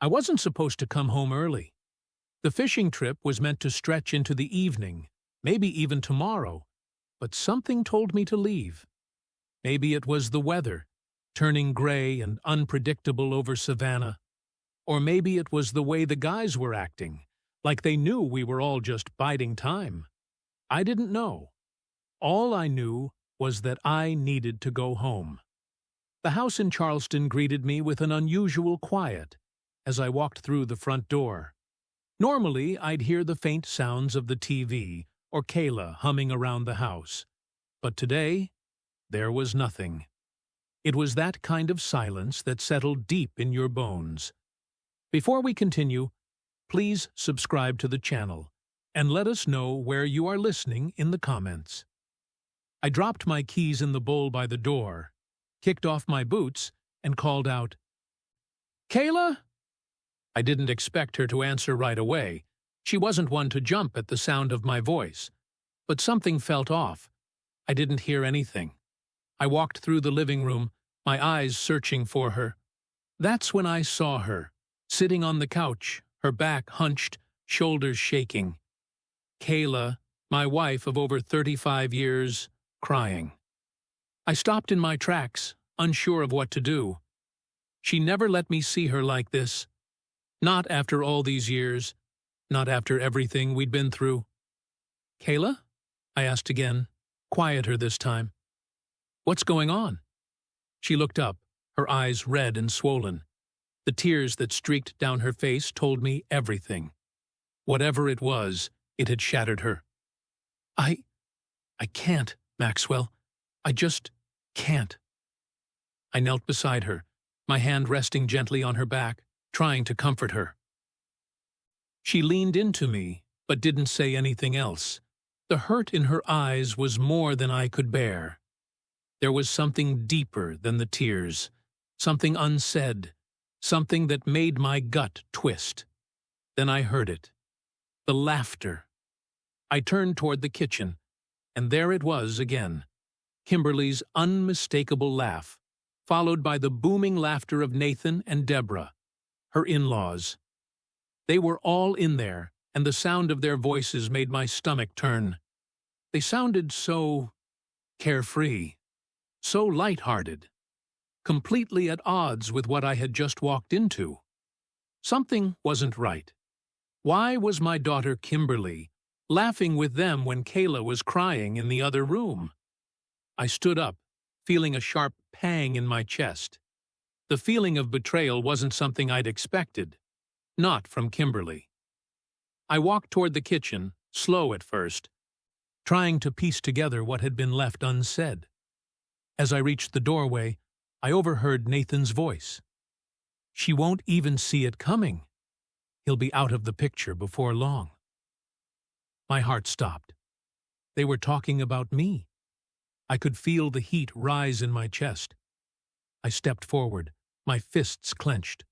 I wasn't supposed to come home early. The fishing trip was meant to stretch into the evening, maybe even tomorrow, but something told me to leave. Maybe it was the weather, turning gray and unpredictable over Savannah. Or maybe it was the way the guys were acting, like they knew we were all just biding time. I didn't know. All I knew was that I needed to go home. The house in Charleston greeted me with an unusual quiet as I walked through the front door. Normally, I'd hear the faint sounds of the TV or Kayla humming around the house. But today, there was nothing. It was that kind of silence that settled deep in your bones. Before we continue, please subscribe to the channel and let us know where you are listening in the comments. I dropped my keys in the bowl by the door, kicked off my boots, and called out, "Kayla?" I didn't expect her to answer right away. She wasn't one to jump at the sound of my voice. But something felt off. I didn't hear anything. I walked through the living room, my eyes searching for her. That's when I saw her, sitting on the couch, her back hunched, shoulders shaking. Kayla, my wife of over 35 years, crying. I stopped in my tracks, unsure of what to do. She never let me see her like this. Not after all these years, not after everything we'd been through. "Kayla?" I asked again, quieter this time. "What's going on?" She looked up, her eyes red and swollen. The tears that streaked down her face told me everything. Whatever it was, it had shattered her. I can't, Maxwell. I just can't." I knelt beside her, my hand resting gently on her back, trying to comfort her. She leaned into me, but didn't say anything else. The hurt in her eyes was more than I could bear. There was something deeper than the tears, something unsaid, something that made my gut twist. Then I heard it. The laughter. I turned toward the kitchen, and there it was again. Kimberly's unmistakable laugh, followed by the booming laughter of Nathan and Deborah, her in-laws. They were all in there, and the sound of their voices made my stomach turn. They sounded so carefree, so light-hearted, completely at odds with what I had just walked into. Something wasn't right. Why was my daughter Kimberly laughing with them when Kayla was crying in the other room? I stood up, feeling a sharp pang in my chest. The feeling of betrayal wasn't something I'd expected, not from Kimberly. I walked toward the kitchen, slow at first, trying to piece together what had been left unsaid. As I reached the doorway, I overheard Nathan's voice. "She won't even see it coming. He'll be out of the picture before long." My heart stopped. They were talking about me. I could feel the heat rise in my chest. I stepped forward, my fists clenched.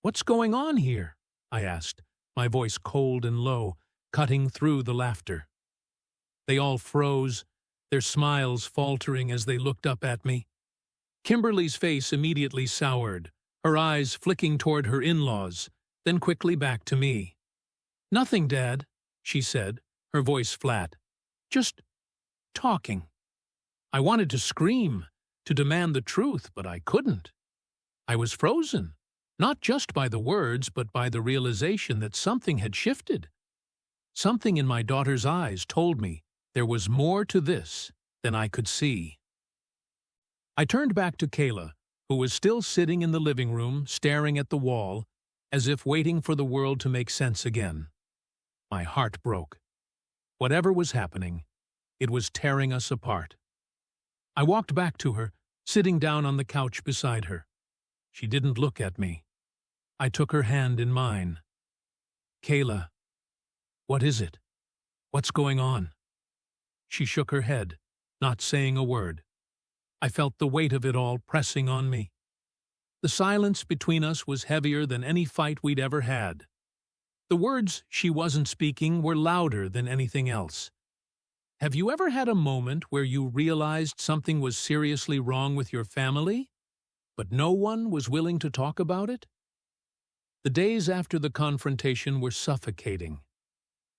"What's going on here?" I asked, my voice cold and low, cutting through the laughter. They all froze, their smiles faltering as they looked up at me. Kimberly's face immediately soured, her eyes flicking toward her in-laws, then quickly back to me. "Nothing, Dad," she said, her voice flat. "Just talking." I wanted to scream, to demand the truth, but I couldn't. I was frozen, not just by the words, but by the realization that something had shifted. Something in my daughter's eyes told me there was more to this than I could see. I turned back to Kayla, who was still sitting in the living room, staring at the wall, as if waiting for the world to make sense again. My heart broke. Whatever was happening, it was tearing us apart. I walked back to her, sitting down on the couch beside her. She didn't look at me. I took her hand in mine. "Kayla, what is it? What's going on?" She shook her head, not saying a word. I felt the weight of it all pressing on me. The silence between us was heavier than any fight we'd ever had. The words she wasn't speaking were louder than anything else. Have you ever had a moment where you realized something was seriously wrong with your family, but no one was willing to talk about it? The days after the confrontation were suffocating.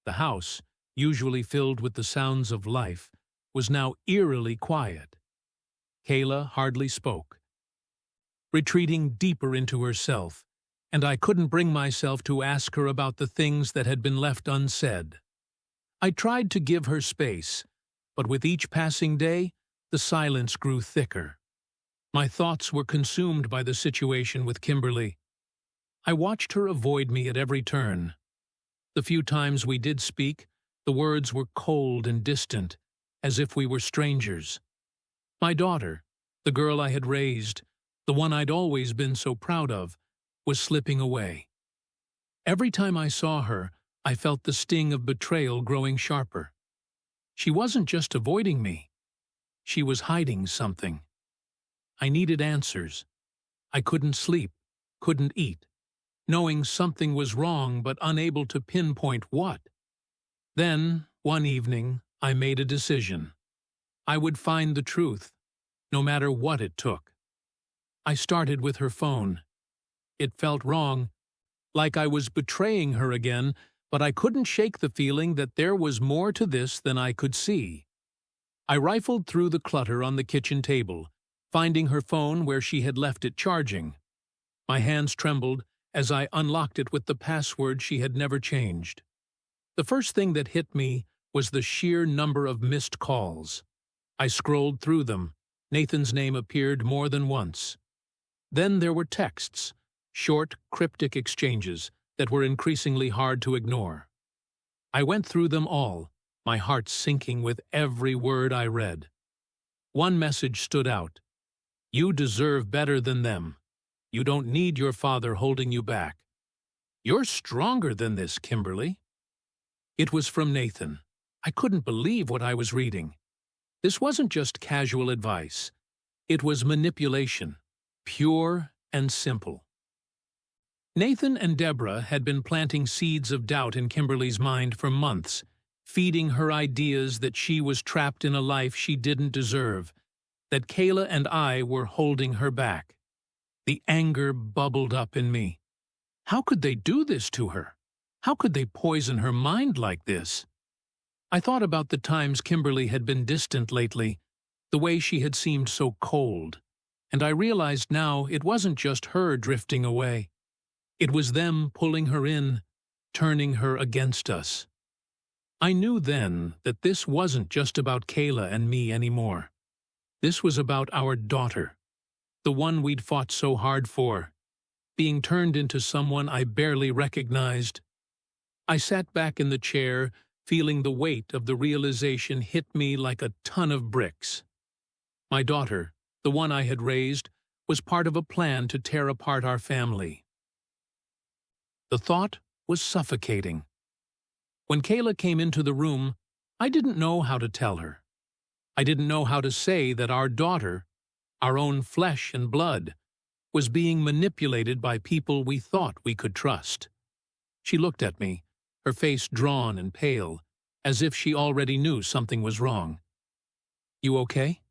The house, usually filled with the sounds of life, was now eerily quiet. Kayla hardly spoke, retreating deeper into herself, and I couldn't bring myself to ask her about the things that had been left unsaid. I tried to give her space, but with each passing day, the silence grew thicker. My thoughts were consumed by the situation with Kimberly. I watched her avoid me at every turn. The few times we did speak, the words were cold and distant, as if we were strangers. My daughter, the girl I had raised, the one I'd always been so proud of, was slipping away. Every time I saw her, I felt the sting of betrayal growing sharper. She wasn't just avoiding me. She was hiding something. I needed answers. I couldn't sleep, couldn't eat, knowing something was wrong but unable to pinpoint what. Then, one evening, I made a decision. I would find the truth, no matter what it took. I started with her phone. It felt wrong, like I was betraying her again, but I couldn't shake the feeling that there was more to this than I could see. I rifled through the clutter on the kitchen table, finding her phone where she had left it charging. My hands trembled as I unlocked it with the password she had never changed. The first thing that hit me was the sheer number of missed calls. I scrolled through them. Nathan's name appeared more than once. Then there were texts, short, cryptic exchanges that were increasingly hard to ignore. I went through them all, my heart sinking with every word I read. One message stood out. "You deserve better than them. You don't need your father holding you back. You're stronger than this, Kimberly." It was from Nathan. I couldn't believe what I was reading. This wasn't just casual advice. It was manipulation, pure and simple. Nathan and Deborah had been planting seeds of doubt in Kimberly's mind for months, feeding her ideas that she was trapped in a life she didn't deserve, that Kayla and I were holding her back. The anger bubbled up in me. How could they do this to her? How could they poison her mind like this? I thought about the times Kimberly had been distant lately, the way she had seemed so cold, and I realized now it wasn't just her drifting away. It was them pulling her in, turning her against us. I knew then that this wasn't just about Kayla and me anymore. This was about our daughter, the one we'd fought so hard for, being turned into someone I barely recognized. I sat back in the chair, feeling the weight of the realization hit me like a ton of bricks. My daughter, the one I had raised, was part of a plan to tear apart our family. The thought was suffocating. When Kayla came into the room, I didn't know how to tell her. I didn't know how to say that our daughter, our own flesh and blood, was being manipulated by people we thought we could trust. She looked at me, her face drawn and pale, as if she already knew something was wrong. "You okay?"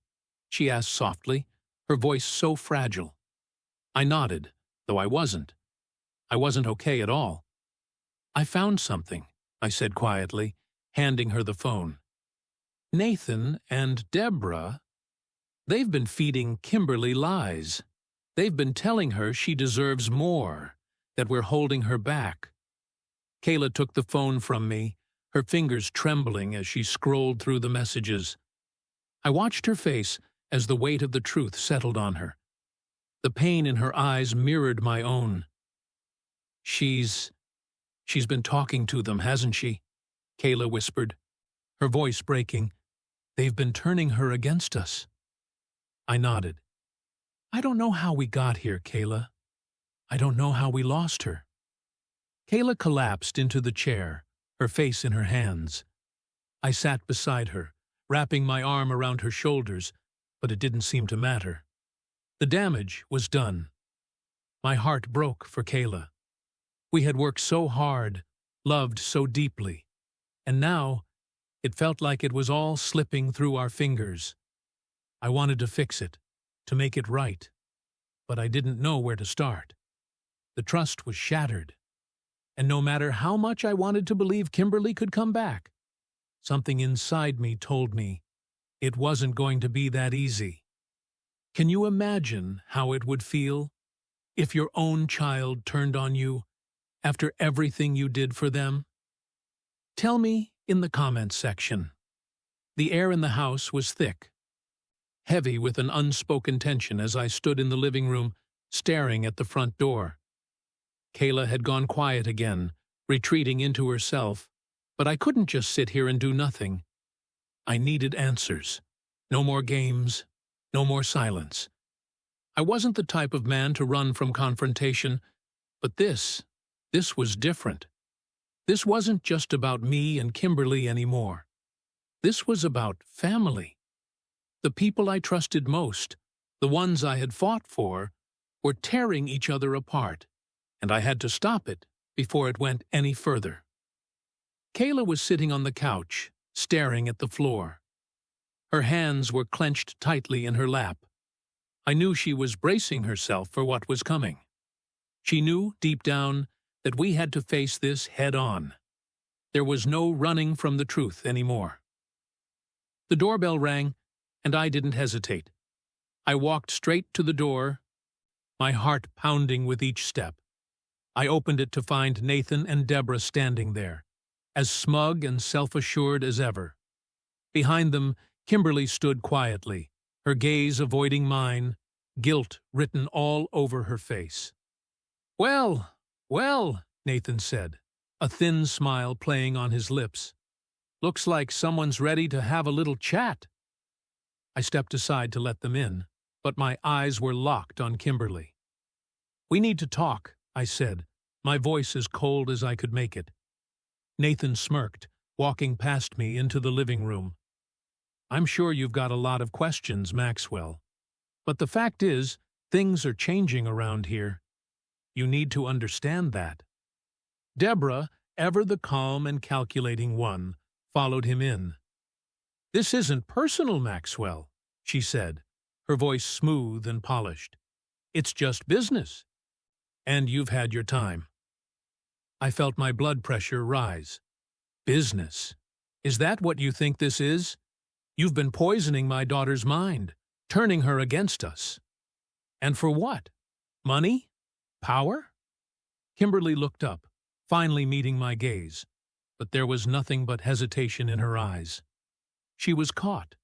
she asked softly, her voice so fragile. I nodded, though I wasn't. I wasn't okay at all. "I found something," I said quietly, handing her the phone. "Nathan and Deborah, they've been feeding Kimberly lies. They've been telling her she deserves more, that we're holding her back." Kayla took the phone from me, her fingers trembling as she scrolled through the messages. I watched her face as the weight of the truth settled on her. The pain in her eyes mirrored my own. She's been talking to them, hasn't she?" Kayla whispered, her voice breaking. "They've been turning her against us." I nodded. "I don't know how we got here, Kayla. I don't know how we lost her." Kayla collapsed into the chair, her face in her hands. I sat beside her, wrapping my arm around her shoulders, but it didn't seem to matter. The damage was done. My heart broke for Kayla. We had worked so hard, loved so deeply, and now it felt like it was all slipping through our fingers. I wanted to fix it, to make it right, but I didn't know where to start. The trust was shattered. And no matter how much I wanted to believe Kimberly could come back, something inside me told me it wasn't going to be that easy. Can you imagine how it would feel if your own child turned on you after everything you did for them? Tell me in the comments section. The air in the house was thick, heavy with an unspoken tension as I stood in the living room staring at the front door. Kayla had gone quiet again, retreating into herself, but I couldn't just sit here and do nothing. I needed answers. No more games, no more silence. I wasn't the type of man to run from confrontation, but this was different. This wasn't just about me and Kimberly anymore. This was about family. The people I trusted most, the ones I had fought for, were tearing each other apart, and I had to stop it before it went any further. Kayla was sitting on the couch, staring at the floor. Her hands were clenched tightly in her lap. I knew she was bracing herself for what was coming. She knew, deep down, that we had to face this head-on. There was no running from the truth anymore. The doorbell rang, and I didn't hesitate. I walked straight to the door, my heart pounding with each step. I opened it to find Nathan and Deborah standing there, as smug and self-assured as ever. Behind them, Kimberly stood quietly, her gaze avoiding mine, guilt written all over her face. "Well, well," Nathan said, a thin smile playing on his lips. "Looks like someone's ready to have a little chat." I stepped aside to let them in, but my eyes were locked on Kimberly. "We need to talk," I said, my voice as cold as I could make it. Nathan smirked, walking past me into the living room. "I'm sure you've got a lot of questions, Maxwell. But the fact is, things are changing around here. You need to understand that." Deborah, ever the calm and calculating one, followed him in. "This isn't personal, Maxwell," she said, her voice smooth and polished. "It's just business. And you've had your time." I felt my blood pressure rise. "Business? Is that what you think this is? You've been poisoning my daughter's mind, turning her against us. And for what? Money? Power?" Kimberly looked up, finally meeting my gaze, but there was nothing but hesitation in her eyes. She was caught,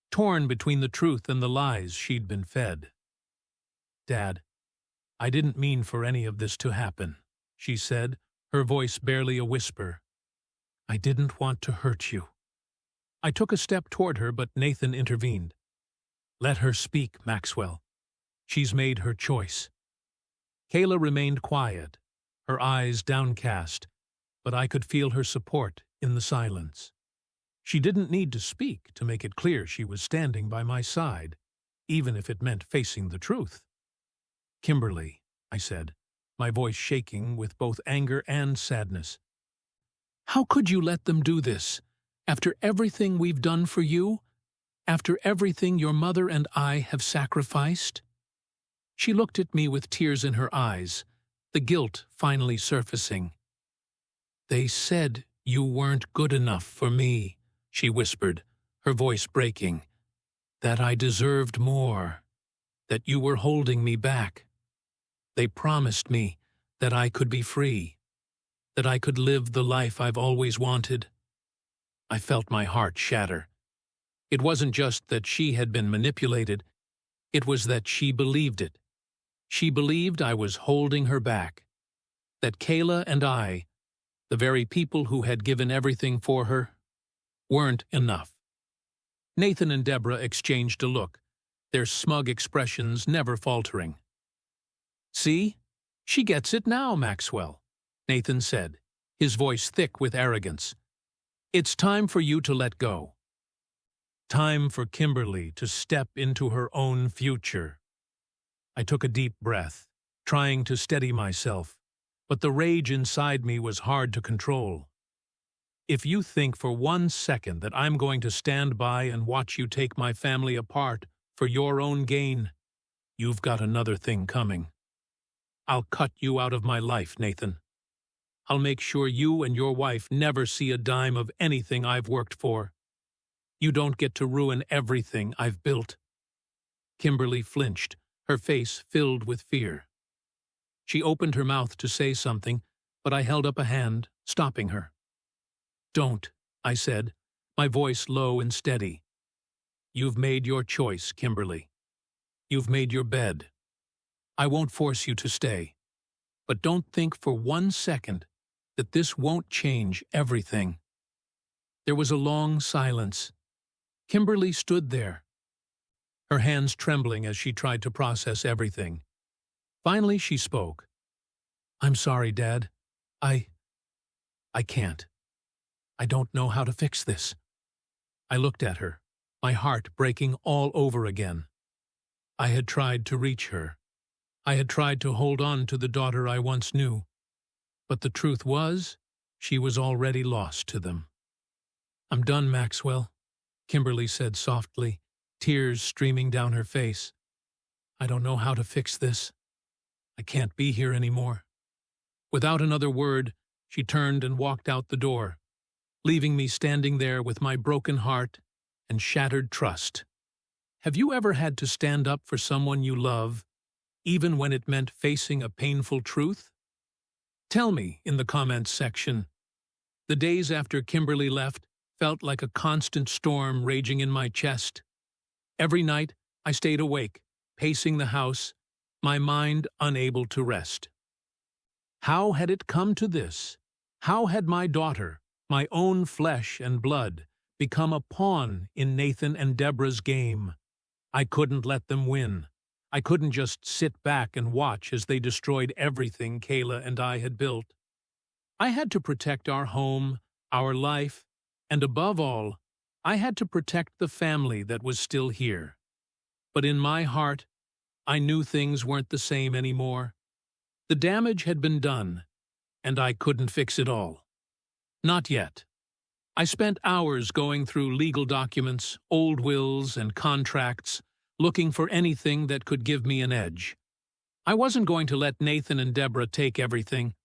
torn between the truth and the lies she'd been fed. "Dad, I didn't mean for any of this to happen," she said, her voice barely a whisper. "I didn't want to hurt you." I took a step toward her, but Nathan intervened. "Let her speak, Maxwell. She's made her choice." Kayla remained quiet, her eyes downcast, but I could feel her support in the silence. She didn't need to speak to make it clear she was standing by my side, even if it meant facing the truth. "Kimberly," I said, my voice shaking with both anger and sadness. "How could you let them do this? After everything we've done for you? After everything your mother and I have sacrificed?" She looked at me with tears in her eyes, the guilt finally surfacing. "They said you weren't good enough for me," she whispered, her voice breaking. "That I deserved more. That you were holding me back. They promised me that I could be free. That I could live the life I've always wanted." I felt my heart shatter. It wasn't just that she had been manipulated, it was that she believed it. She believed I was holding her back. That Kayla and I, the very people who had given everything for her, weren't enough. Nathan and Deborah exchanged a look, their smug expressions never faltering. "See? She gets it now, Maxwell," Nathan said, his voice thick with arrogance. "It's time for you to let go. Time for Kimberly to step into her own future." I took a deep breath, trying to steady myself, but the rage inside me was hard to control. "If you think for 1 second that I'm going to stand by and watch you take my family apart for your own gain, you've got another thing coming." I'll cut you out of my life, Nathan. I'll make sure you and your wife never see a dime of anything I've worked for. You don't get to ruin everything I've built." Kimberly flinched, her face filled with fear. She opened her mouth to say something, but I held up a hand, stopping her. "Don't," I said, my voice low and steady. "You've made your choice, Kimberly. You've made your bed. I won't force you to stay. But don't think for 1 second that this won't change everything." There was a long silence. Kimberly stood there, her hands trembling as she tried to process everything. Finally, she spoke. "I'm sorry, Dad. I can't. I don't know how to fix this." I looked at her, my heart breaking all over again. I had tried to reach her. I had tried to hold on to the daughter I once knew. But the truth was, she was already lost to them. "I'm done, Maxwell," Kimberly said softly, tears streaming down her face. "I don't know how to fix this. I can't be here anymore." Without another word, she turned and walked out the door, leaving me standing there with my broken heart and shattered trust. Have you ever had to stand up for someone you love, even when it meant facing a painful truth? Tell me in the comments section. The days after Kimberly left felt like a constant storm raging in my chest. Every night, I stayed awake, pacing the house, my mind unable to rest. How had it come to this? How had my daughter, my own flesh and blood, become a pawn in Nathan and Deborah's game? I couldn't let them win. I couldn't just sit back and watch as they destroyed everything Kayla and I had built. I had to protect our home, our life, and above all, I had to protect the family that was still here. But in my heart, I knew things weren't the same anymore. The damage had been done, and I couldn't fix it all. Not yet. I spent hours going through legal documents, old wills, and contracts, looking for anything that could give me an edge. I wasn't going to let Nathan and Deborah take everything.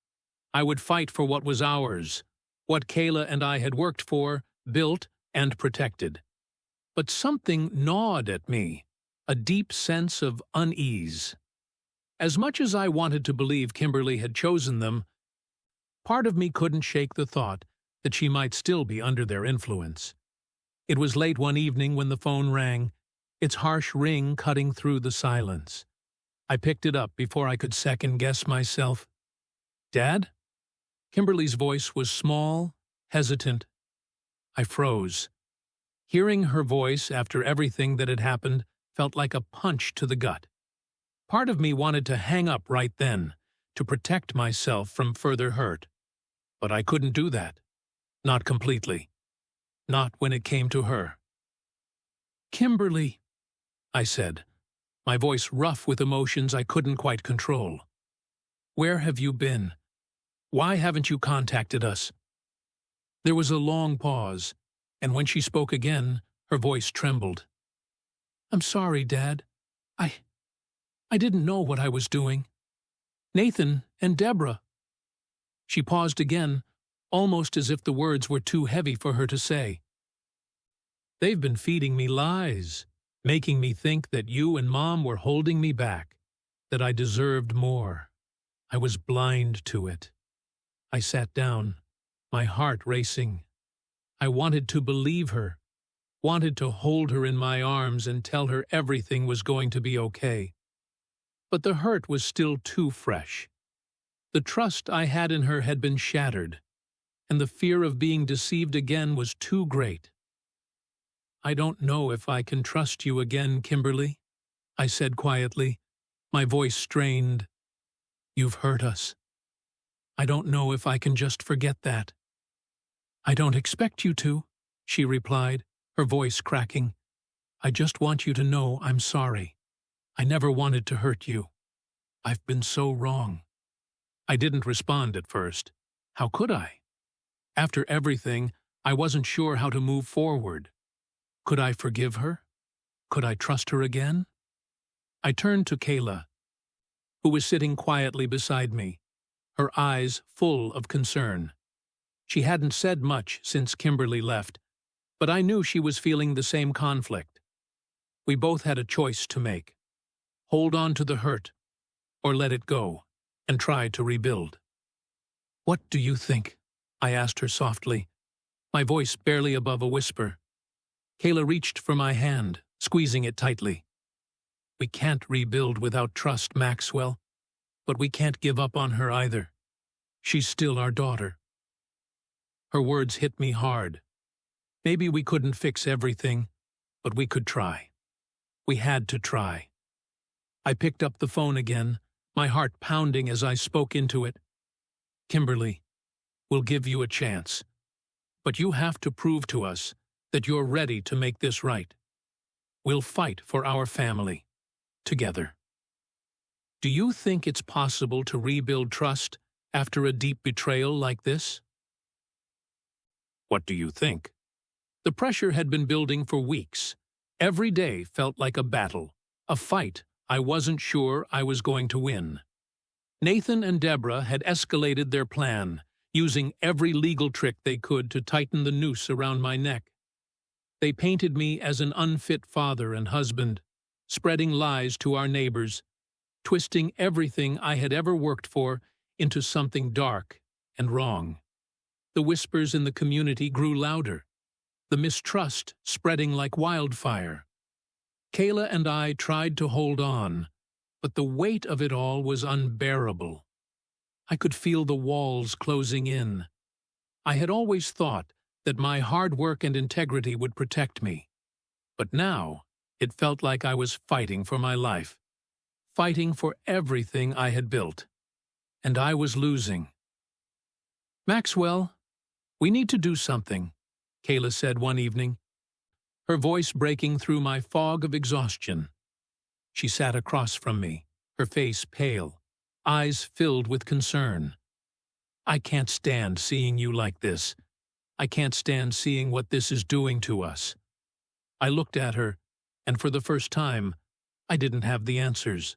I would fight for what was ours, what Kayla and I had worked for, built, and protected. But something gnawed at me, a deep sense of unease. As much as I wanted to believe Kimberly had chosen them, part of me couldn't shake the thought that she might still be under their influence. It was late one evening when the phone rang, its harsh ring cutting through the silence. I picked it up before I could second-guess myself. "Dad?" Kimberly's voice was small, hesitant. I froze. Hearing her voice after everything that had happened felt like a punch to the gut. Part of me wanted to hang up right then, to protect myself from further hurt. But I couldn't do that. Not completely. Not when it came to her. "Kimberly," I said, my voice rough with emotions I couldn't quite control. "Where have you been? Why haven't you contacted us?" There was a long pause, and when she spoke again, her voice trembled. "I'm sorry, Dad. I didn't know what I was doing. Nathan and Deborah." She paused again, almost as if the words were too heavy for her to say. "They've been feeding me lies, making me think that you and Mom were holding me back, that I deserved more. I was blind to it." I sat down, my heart racing. I wanted to believe her, wanted to hold her in my arms and tell her everything was going to be okay. But the hurt was still too fresh. The trust I had in her had been shattered, and the fear of being deceived again was too great. "I don't know if I can trust you again, Kimberly," I said quietly, my voice strained. "You've hurt us. I don't know if I can just forget that." "I don't expect you to," she replied, her voice cracking. "I just want you to know I'm sorry. I never wanted to hurt you. I've been so wrong." I didn't respond at first. How could I? After everything, I wasn't sure how to move forward. Could I forgive her? Could I trust her again? I turned to Kayla. who was sitting quietly beside me, her eyes full of concern. She hadn't said much since Kimberly left, but I knew she was feeling the same conflict. We both had a choice to make: hold on to the hurt, or let it go and try to rebuild. "What do you think?" I asked her softly, my voice barely above a whisper. Kayla reached for my hand, squeezing it tightly. "We can't rebuild without trust, Maxwell, but we can't give up on her either. She's still our daughter." Her words hit me hard. Maybe we couldn't fix everything, but we could try. We had to try. I picked up the phone again, my heart pounding as I spoke into it. "Kimberly, we'll give you a chance, but you have to prove to us that you're ready to make this right. We'll fight for our family, together." "Do you think it's possible to rebuild trust after a deep betrayal like this?" "What do you think?" The pressure had been building for weeks. Every day felt like a battle, a fight I wasn't sure I was going to win. Nathan and Deborah had escalated their plan, using every legal trick they could to tighten the noose around my neck. They painted me as an unfit father and husband, spreading lies to our neighbors, twisting everything I had ever worked for into something dark and wrong. The whispers in the community grew louder, the mistrust spreading like wildfire. Kayla and I tried to hold on, but the weight of it all was unbearable. I could feel the walls closing in. I had always thought that my hard work and integrity would protect me, but now it felt like I was fighting for my life, fighting for everything I had built, and I was losing. "Maxwell, we need to do something," Kayla said one evening, her voice breaking through my fog of exhaustion. She sat across from me, her face pale, eyes filled with concern. "I can't stand seeing you like this. I can't stand seeing what this is doing to us." I looked at her, and for the first time, I didn't have the answers.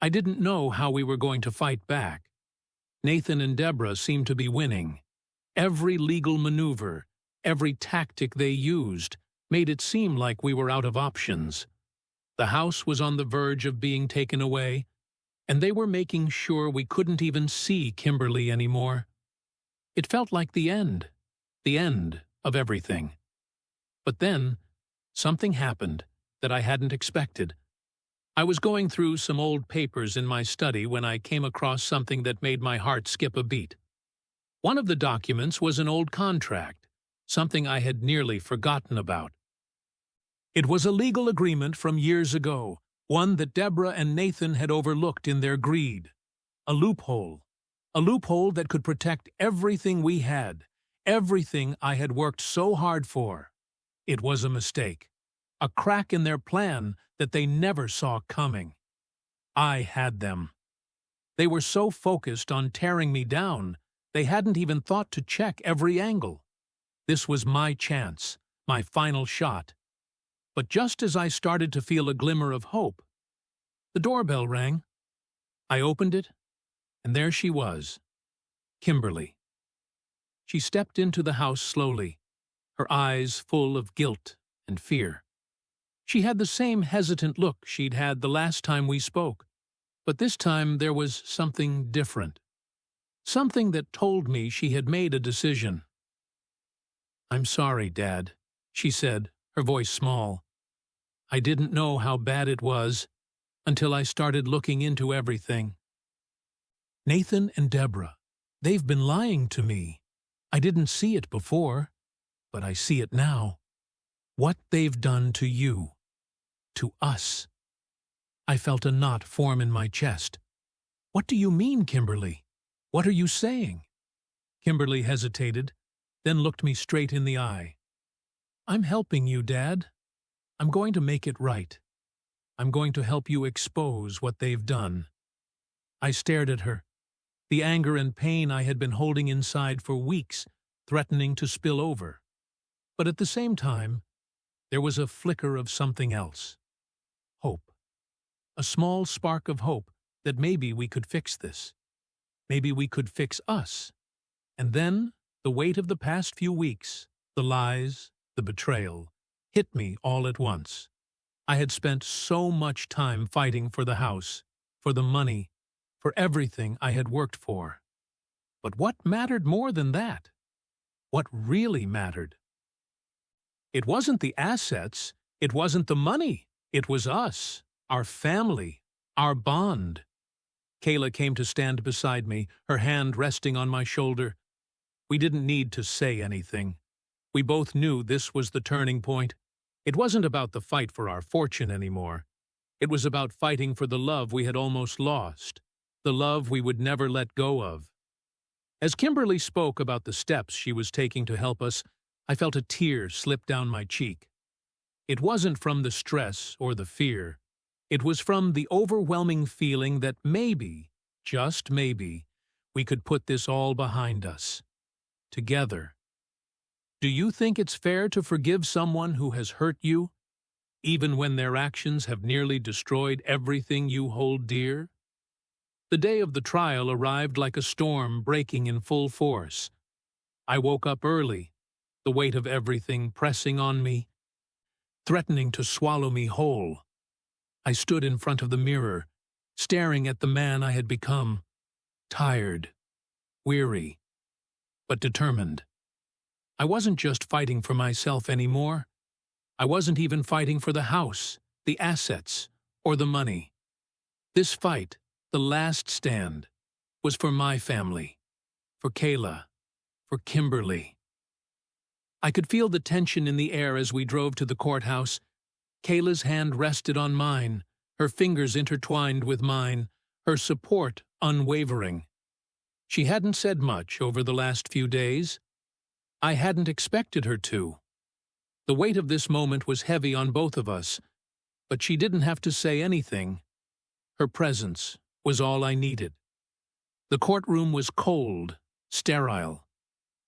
I didn't know how we were going to fight back. Nathan and Deborah seemed to be winning. Every legal maneuver, every tactic they used, made it seem like we were out of options. The house was on the verge of being taken away, and they were making sure we couldn't even see Kimberly anymore. It felt like the end of everything. But then, something happened that I hadn't expected. I was going through some old papers in my study when I came across something that made my heart skip a beat. One of the documents was an old contract, something I had nearly forgotten about. It was a legal agreement from years ago, one that Deborah and Nathan had overlooked in their greed. A loophole that could protect everything we had, everything I had worked so hard for. It was a mistake, a crack in their plan that they never saw coming. I had them. They were so focused on tearing me down, they hadn't even thought to check every angle. This was my chance, my final shot. But just as I started to feel a glimmer of hope, the doorbell rang. I opened it, and there she was, Kimberly. She stepped into the house slowly, her eyes full of guilt and fear. She had the same hesitant look she'd had the last time we spoke, but this time there was something different. Something that told me she had made a decision. "I'm sorry, Dad," she said, her voice small. "I didn't know how bad it was until I started looking into everything. Nathan and Deborah, they've been lying to me. I didn't see it before, but I see it now. What they've done to you, to us." I felt a knot form in my chest. "What do you mean, Kimberly? What are you saying?" Kimberly hesitated, then looked me straight in the eye. "I'm helping you, Dad. I'm going to make it right. I'm going to help you expose what they've done." I stared at her, the anger and pain I had been holding inside for weeks threatening to spill over. But at the same time, there was a flicker of something else. Hope. A small spark of hope that maybe we could fix this. Maybe we could fix us. And then, the weight of the past few weeks, the lies, the betrayal, hit me all at once. I had spent so much time fighting for the house, for the money, for everything I had worked for. But what mattered more than that? What really mattered? It wasn't the assets, it wasn't the money, it was us, our family, our bond. Kayla came to stand beside me, her hand resting on my shoulder. We didn't need to say anything. We both knew this was the turning point. It wasn't about the fight for our fortune anymore. It was about fighting for the love we had almost lost, the love we would never let go of. As Kimberly spoke about the steps she was taking to help us, I felt a tear slip down my cheek. It wasn't from the stress or the fear. It was from the overwhelming feeling that maybe, just maybe, we could put this all behind us. Together. Do you think it's fair to forgive someone who has hurt you, even when their actions have nearly destroyed everything you hold dear? The day of the trial arrived like a storm breaking in full force. I woke up early, the weight of everything pressing on me, threatening to swallow me whole. I stood in front of the mirror, staring at the man I had become, tired, weary, but determined. I wasn't just fighting for myself anymore. I wasn't even fighting for the house, the assets, or the money. This fight, the last stand, was for my family, for Kayla, for Kimberly. I could feel the tension in the air as we drove to the courthouse. Kayla's hand rested on mine, her fingers intertwined with mine, her support unwavering. She hadn't said much over the last few days. I hadn't expected her to. The weight of this moment was heavy on both of us, but she didn't have to say anything. Her presence was all I needed. The courtroom was cold, sterile.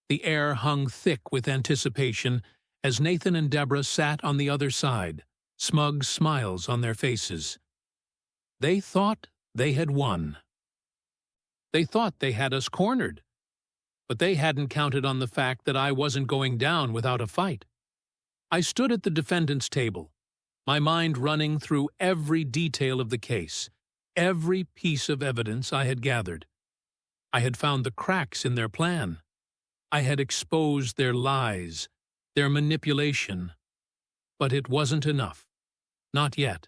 The air hung thick with anticipation as Nathan and Deborah sat on the other side, smug smiles on their faces. They thought they had won. They thought they had us cornered. But they hadn't counted on the fact that I wasn't going down without a fight. I stood at the defendant's table, my mind running through every detail of the case, every piece of evidence I had gathered. I had found the cracks in their plan. I had exposed their lies, their manipulation. But it wasn't enough. Not yet.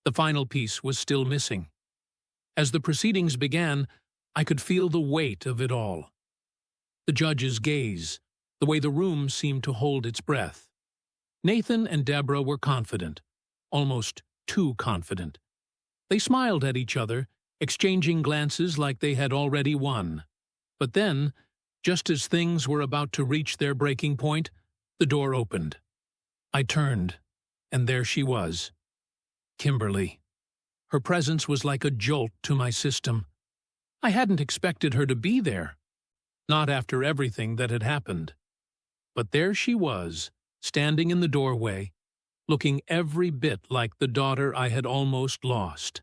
The final piece was still missing. As the proceedings began, I could feel the weight of it all. The judge's gaze, the way the room seemed to hold its breath. Nathan and Deborah were confident, almost too confident. They smiled at each other, exchanging glances like they had already won. But then, just as things were about to reach their breaking point, the door opened. I turned, and there she was, Kimberly. Her presence was like a jolt to my system. I hadn't expected her to be there. Not after everything that had happened. But there she was, standing in the doorway, looking every bit like the daughter I had almost lost.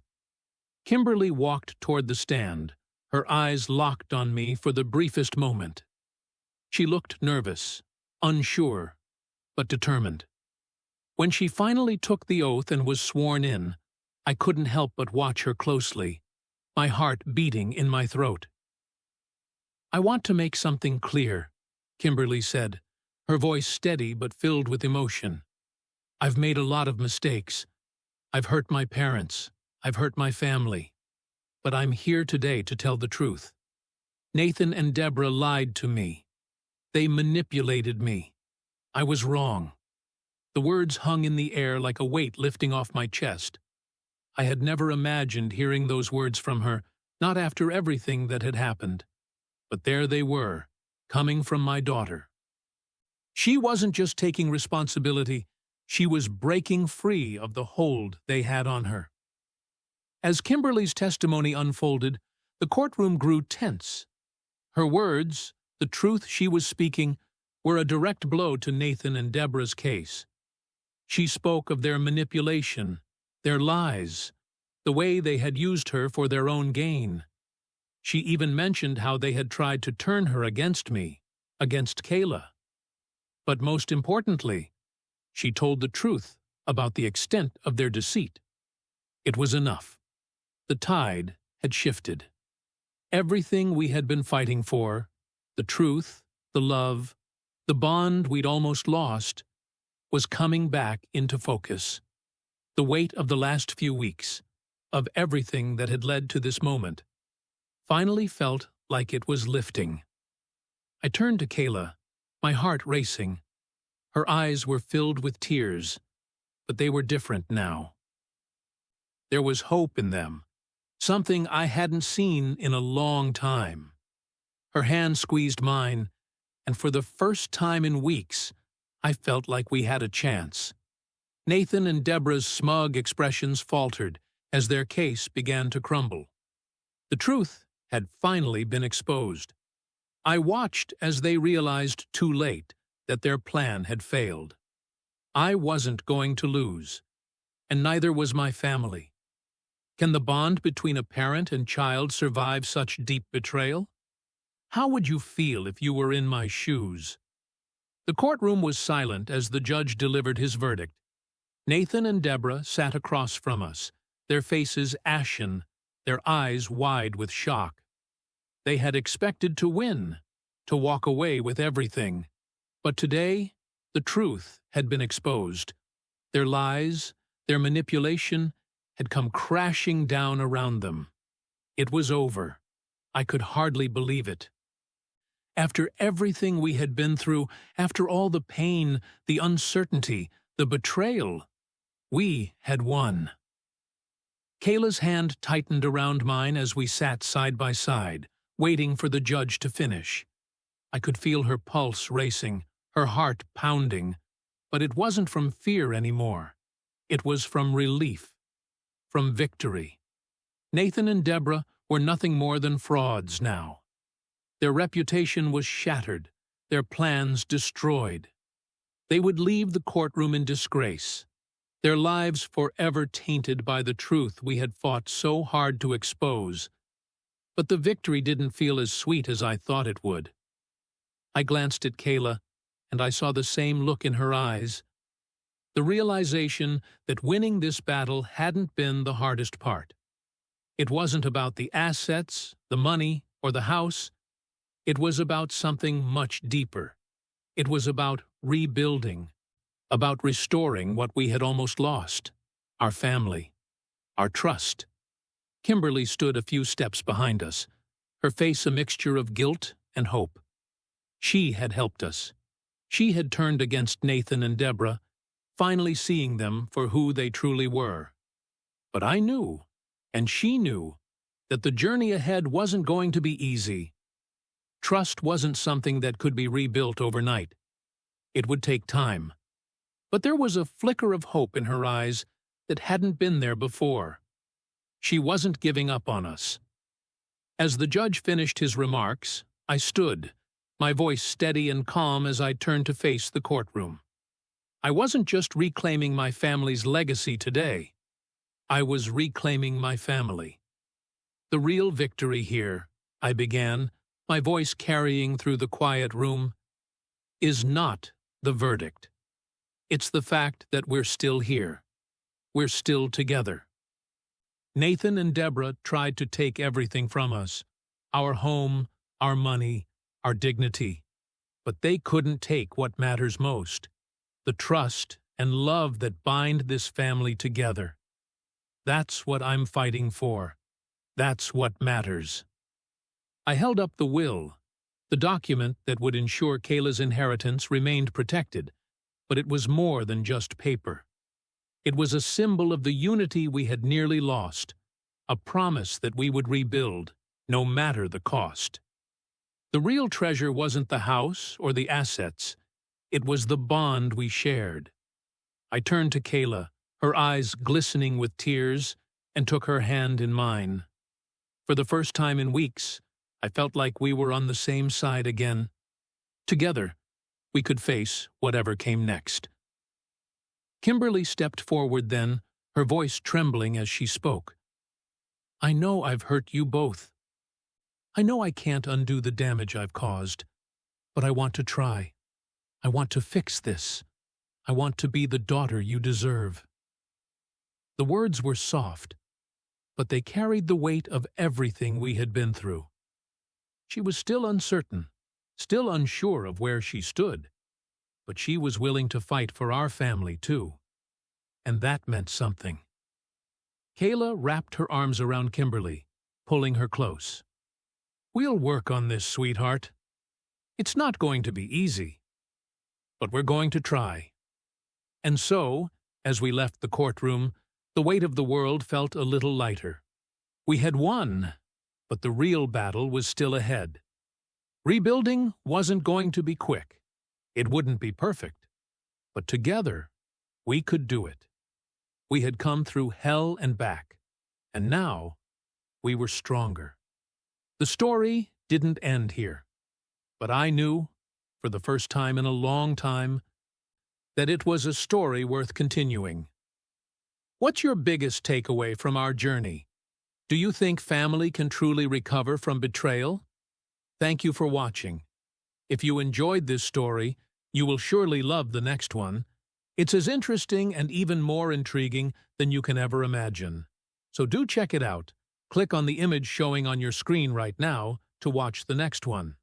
Kimberly walked toward the stand, her eyes locked on me for the briefest moment. She looked nervous, unsure, but determined. When she finally took the oath and was sworn in, I couldn't help but watch her closely, my heart beating in my throat. "I want to make something clear," Kimberly said, her voice steady but filled with emotion. "I've made a lot of mistakes. I've hurt my parents. I've hurt my family. But I'm here today to tell the truth. Nathan and Deborah lied to me. They manipulated me. I was wrong." The words hung in the air like a weight lifting off my chest. I had never imagined hearing those words from her, not after everything that had happened. But there they were, coming from my daughter. She wasn't just taking responsibility, she was breaking free of the hold they had on her. As Kimberly's testimony unfolded, the courtroom grew tense. Her words, the truth she was speaking, were a direct blow to Nathan and Deborah's case. She spoke of their manipulation, their lies, the way they had used her for their own gain. She even mentioned how they had tried to turn her against me, against Kayla. But most importantly, she told the truth about the extent of their deceit. It was enough. The tide had shifted. Everything we had been fighting for, the truth, the love, the bond we'd almost lost, was coming back into focus. The weight of the last few weeks, of everything that had led to this moment, finally felt like it was lifting. I turned to Kayla, my heart racing. Her eyes were filled with tears, but they were different now. There was hope in them, something I hadn't seen in a long time. Her hand squeezed mine, and for the first time in weeks, I felt like we had a chance. Nathan and Deborah's smug expressions faltered as their case began to crumble. The truth had finally been exposed. I watched as they realized too late that their plan had failed. I wasn't going to lose, and neither was my family. Can the bond between a parent and child survive such deep betrayal? How would you feel if you were in my shoes? The courtroom was silent as the judge delivered his verdict. Nathan and Deborah sat across from us, their faces ashen, their eyes wide with shock. They had expected to win, to walk away with everything. But today, the truth had been exposed. Their lies, their manipulation, had come crashing down around them. It was over. I could hardly believe it. After everything we had been through, after all the pain, the uncertainty, the betrayal, we had won. Kayla's hand tightened around mine as we sat side by side, waiting for the judge to finish. I could feel her pulse racing, her heart pounding, but it wasn't from fear anymore. It was from relief, from victory. Nathan and Deborah were nothing more than frauds now. Their reputation was shattered, their plans destroyed. They would leave the courtroom in disgrace, their lives forever tainted by the truth we had fought so hard to expose. But the victory didn't feel as sweet as I thought it would. I glanced at Kayla, and I saw the same look in her eyes. The realization that winning this battle hadn't been the hardest part. It wasn't about the assets, the money, or the house. It was about something much deeper. It was about rebuilding, about restoring what we had almost lost, our family, our trust. Kimberly stood a few steps behind us, her face a mixture of guilt and hope. She had helped us. She had turned against Nathan and Deborah, finally seeing them for who they truly were. But I knew, and she knew, that the journey ahead wasn't going to be easy. Trust wasn't something that could be rebuilt overnight. It would take time. But there was a flicker of hope in her eyes that hadn't been there before. She wasn't giving up on us. As the judge finished his remarks, I stood, my voice steady and calm as I turned to face the courtroom. I wasn't just reclaiming my family's legacy today. I was reclaiming my family. The real victory here, I began, my voice carrying through the quiet room, is not the verdict. It's the fact that we're still here. We're still together. Nathan and Deborah tried to take everything from us, our home, our money, our dignity. But they couldn't take what matters most, the trust and love that bind this family together. That's what I'm fighting for. That's what matters. I held up the will. The document that would ensure Kayla's inheritance remained protected, but it was more than just paper. It was a symbol of the unity we had nearly lost, a promise that we would rebuild, no matter the cost. The real treasure wasn't the house or the assets. It was the bond we shared. I turned to Kayla, her eyes glistening with tears, and took her hand in mine. For the first time in weeks, I felt like we were on the same side again. Together, we could face whatever came next. Kimberly stepped forward then, her voice trembling as she spoke. I know I've hurt you both. I know I can't undo the damage I've caused, but I want to try. I want to fix this. I want to be the daughter you deserve." The words were soft, but they carried the weight of everything we had been through. She was still uncertain, still unsure of where she stood, but she was willing to fight for our family too. And that meant something. Kayla wrapped her arms around Kimberly, pulling her close. "We'll work on this, sweetheart. It's not going to be easy, but we're going to try." And so, as we left the courtroom, the weight of the world felt a little lighter. We had won, but the real battle was still ahead. Rebuilding wasn't going to be quick. It wouldn't be perfect. But together, we could do it. We had come through hell and back, and now we were stronger. The story didn't end here, but I knew, for the first time in a long time, that it was a story worth continuing. What's your biggest takeaway from our journey? Do you think family can truly recover from betrayal? Thank you for watching. If you enjoyed this story, you will surely love the next one. It's as interesting and even more intriguing than you can ever imagine. So do check it out. Click on the image showing on your screen right now to watch the next one.